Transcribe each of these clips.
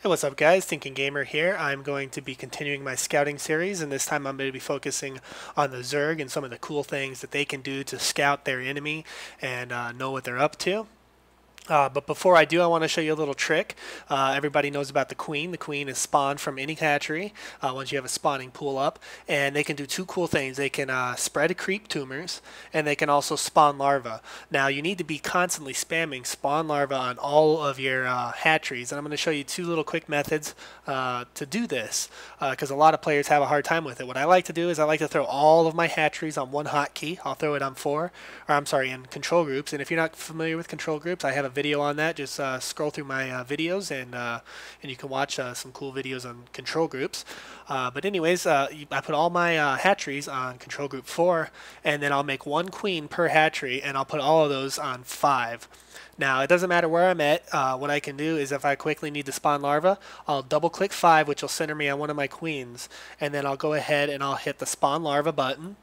Hey, what's up guys? ThinkingGamer here. I'm going to be continuing my scouting series, and this time I'm going to be focusing on the Zerg and some of the cool things that they can do to scout their enemy and know what they're up to. But before I do, I want to show you a little trick. Everybody knows about the queen. The queen is spawned from any hatchery once you have a spawning pool up, and they can do two cool things. They can spread creep tumors, and they can also spawn larvae. Now you need to be constantly spamming spawn larvae on all of your hatcheries, and I'm going to show you two little quick methods to do this, because a lot of players have a hard time with it. What I like to do is I like to throw all of my hatcheries on one hotkey. I'll throw it on in control groups, and if you're not familiar with control groups, I have a video on that. Just scroll through my videos and you can watch some cool videos on control groups. But anyways, I put all my hatcheries on control group 4, and then I'll make one queen per hatchery, and I'll put all of those on 5. Now, it doesn't matter where I'm at. What I can do is if I quickly need to spawn larvae, I'll double click 5, which will center me on one of my queens, and then I'll go ahead and I'll hit the spawn larva button,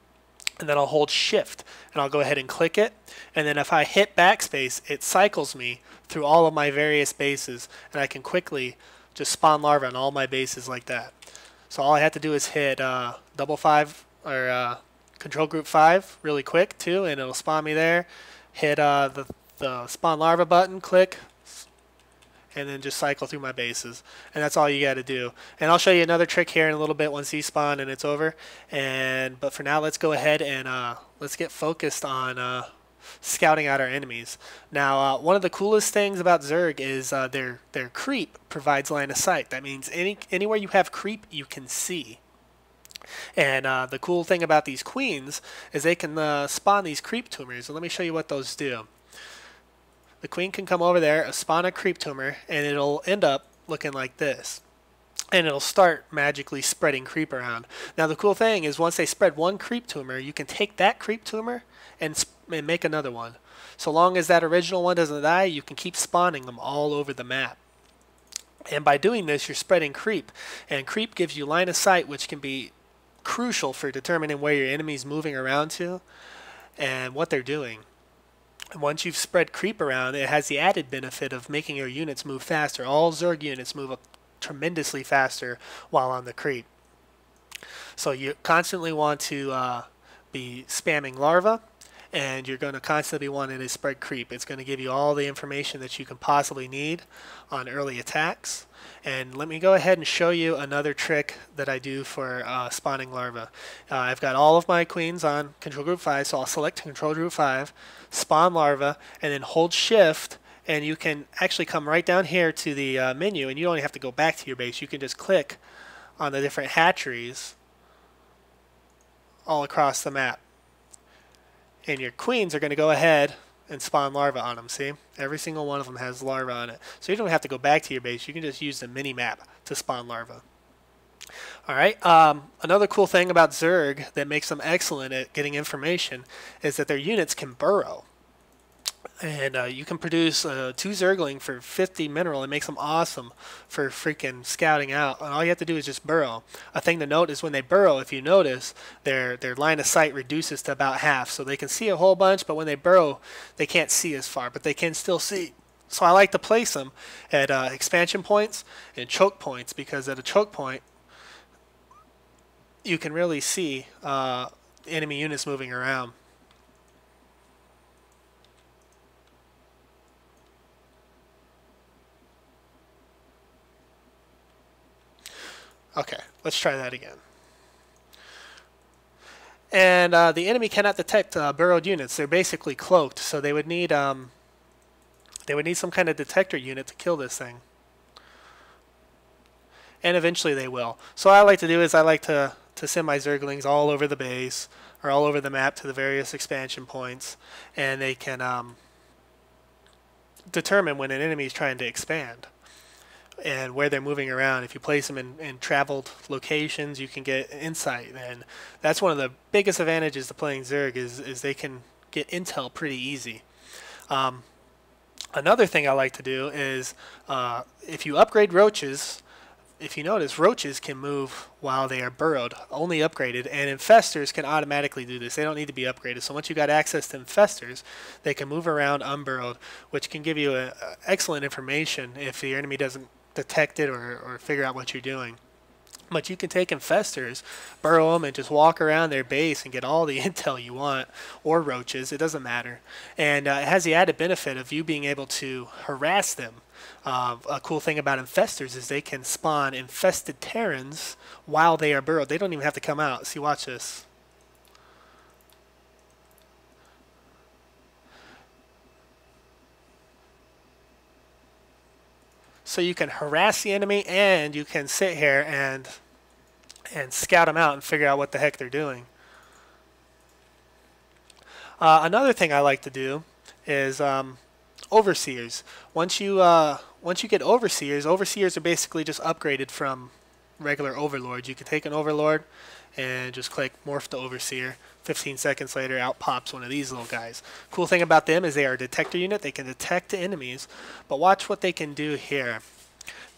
and then I'll hold shift and I'll go ahead and click it, and then if I hit backspace, it cycles me through all of my various bases, and I can quickly just spawn larvae on all my bases like that. So all I have to do is hit double 5 or control group 5 really quick too, and it'll spawn me there. Hit the spawn larva button, click, and then just cycle through my bases, and that's all you got to do. And I'll show you another trick here in a little bit once these spawn and it's over. But for now, let's go ahead and let's get focused on scouting out our enemies. Now, one of the coolest things about Zerg is their creep provides line of sight. That means anywhere you have creep, you can see. And the cool thing about these queens is they can spawn these creep tumors. So let me show you what those do. The queen can come over there, spawn a creep tumor, and it'll end up looking like this. And it'll start magically spreading creep around. Now the cool thing is once they spread one creep tumor, you can take that creep tumor and make another one. So long as that original one doesn't die, you can keep spawning them all over the map. And by doing this, you're spreading creep. And creep gives you line of sight, which can be crucial for determining where your enemy's moving around to and what they're doing. Once you've spread creep around, it has the added benefit of making your units move faster. All Zerg units move up tremendously faster while on the creep. So you constantly want to be spamming larvae, and you're going to constantly be wanting to spread creep. It's going to give you all the information that you can possibly need on early attacks. And let me go ahead and show you another trick that I do for spawning larvae. I've got all of my queens on control group 5, so I'll select control group 5, spawn larvae, and then hold shift, and you can actually come right down here to the menu, and you don't have to go back to your base. You can just click on the different hatcheries all across the map. And your queens are going to go ahead and spawn larvae on them. See? Every single one of them has larvae on it. So you don't have to go back to your base. You can just use the mini-map to spawn larvae. Alright, another cool thing about Zerg that makes them excellent at getting information is that their units can burrow. And you can produce 2 zergling for 50 mineral. It makes them awesome for freaking scouting out. And all you have to do is just burrow. A thing to note is when they burrow, if you notice, their line of sight reduces to about half. So they can see a whole bunch, but when they burrow, they can't see as far, but they can still see. So I like to place them at expansion points and choke points, because at a choke point, you can really see enemy units moving around. Okay, let's try that again. And the enemy cannot detect burrowed units. They're basically cloaked, so they would need some kind of detector unit to kill this thing. And eventually they will. So what I like to do is I like to send my zerglings all over the base or all over the map to the various expansion points, and they can determine when an enemy is trying to expand and where they're moving around. If you place them in traveled locations, you can get insight, and that's one of the biggest advantages to playing Zerg is they can get intel pretty easy. Another thing I like to do is if you upgrade roaches, if you notice, roaches can move while they are burrowed, only upgraded, and infestors can automatically do this. They don't need to be upgraded. So once you got access to infestors, they can move around unburrowed, which can give you excellent information if your enemy doesn't detect it or figure out what you're doing. But you can take infestors, burrow them, and just walk around their base and get all the intel you want, or roaches, it doesn't matter. And it has the added benefit of you being able to harass them. A cool thing about infestors is they can spawn infested Terrans while they are burrowed. They don't even have to come out. See, watch this. So you can harass the enemy, and you can sit here and scout them out and figure out what the heck they're doing. Another thing I like to do is overseers. Once you get overseers, overseers are basically just upgraded from regular overlords. You can take an overlord and just click morph to overseer. 15 seconds later, out pops one of these little guys. Cool thing about them is they are a detector unit. They can detect enemies, but watch what they can do here.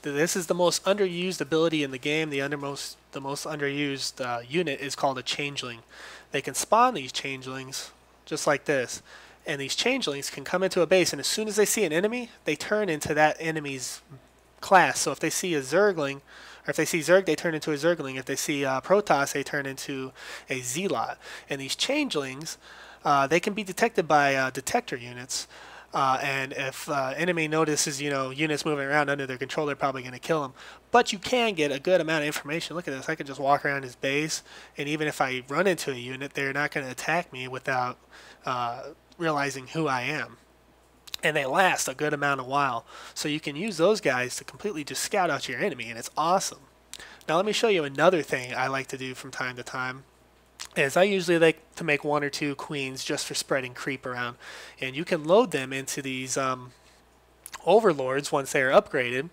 This is the most underused ability in the game. The most underused unit is called a changeling. They can spawn these changelings just like this, and these changelings can come into a base, and as soon as they see an enemy, they turn into that enemy's class. So if they see a zergling, or if they see Zerg, they turn into a zergling. If they see Protoss, they turn into a zealot. And these changelings, they can be detected by detector units. And if enemy notices, units moving around under their control, they're probably going to kill them. But you can get a good amount of information. Look at this. I can just walk around his base, and even if I run into a unit, they're not going to attack me without realizing who I am. And they last a good amount of while. So you can use those guys to completely just scout out your enemy, and it's awesome. Now let me show you another thing I like to do from time to time. Is I usually like to make 1 or 2 queens just for spreading creep around. And you can load them into these overlords once they are upgraded.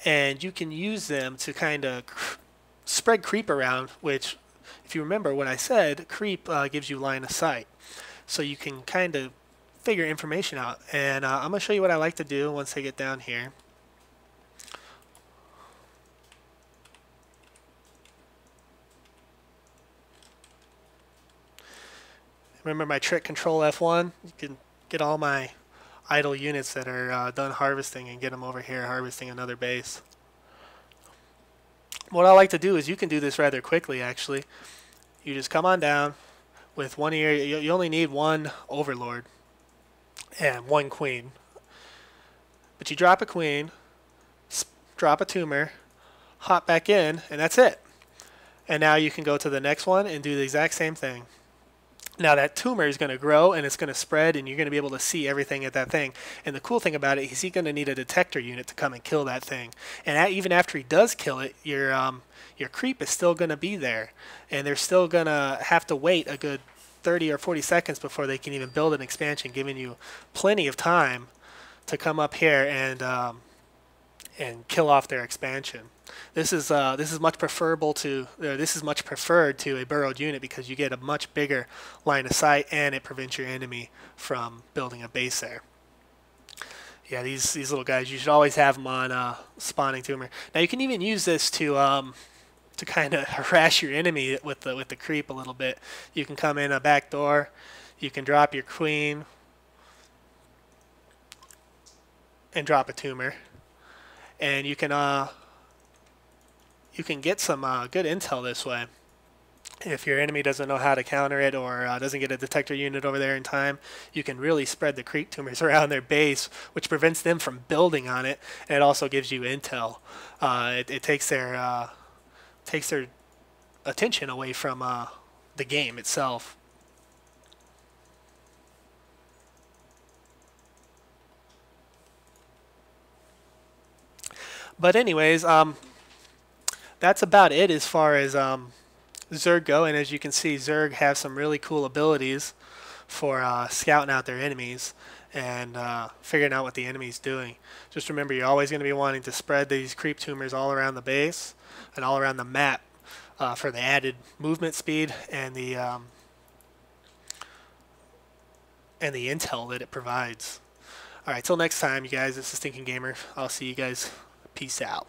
And you can use them to kind of spread creep around, which, if you remember what I said, creep gives you line of sight. So you can kind of figure information out. And I'm going to show you what I like to do once I get down here. Remember my trick, control F1? You can get all my idle units that are done harvesting and get them over here harvesting another base. What I like to do is, you can do this rather quickly actually. You just come on down with one ear. You only need 1 overlord and 1 queen. But you drop a queen, drop a tumor, hop back in, and that's it. And now you can go to the next one and do the exact same thing. Now that tumor is going to grow, and it's going to spread, and you're going to be able to see everything at that thing. And the cool thing about it is he's going to need a detector unit to come and kill that thing. And even after he does kill it, your creep is still going to be there. And they're still going to have to wait a good 30 or 40 seconds before they can even build an expansion, giving you plenty of time to come up here and kill off their expansion. This is much preferred to a burrowed unit, because you get a much bigger line of sight, and it prevents your enemy from building a base there. Yeah, these little guys, you should always have them on spawning tumor. Now you can even use this to kind of harass your enemy with the creep a little bit. You can come in a back door. You can drop your queen and drop a tumor, and you can get some good intel this way. If your enemy doesn't know how to counter it, or doesn't get a detector unit over there in time, you can really spread the creep tumors around their base, which prevents them from building on it, and it also gives you intel. It takes their attention away from the game itself. But anyways, that's about it as far as Zerg go. And as you can see, Zerg have some really cool abilities for scouting out their enemies and figuring out what the enemy's doing. Just remember, you're always going to be wanting to spread these creep tumors all around the base and all around the map for the added movement speed and the intel that it provides. Alright, till next time, you guys. This is ThinkingGamer. I'll see you guys. Peace out.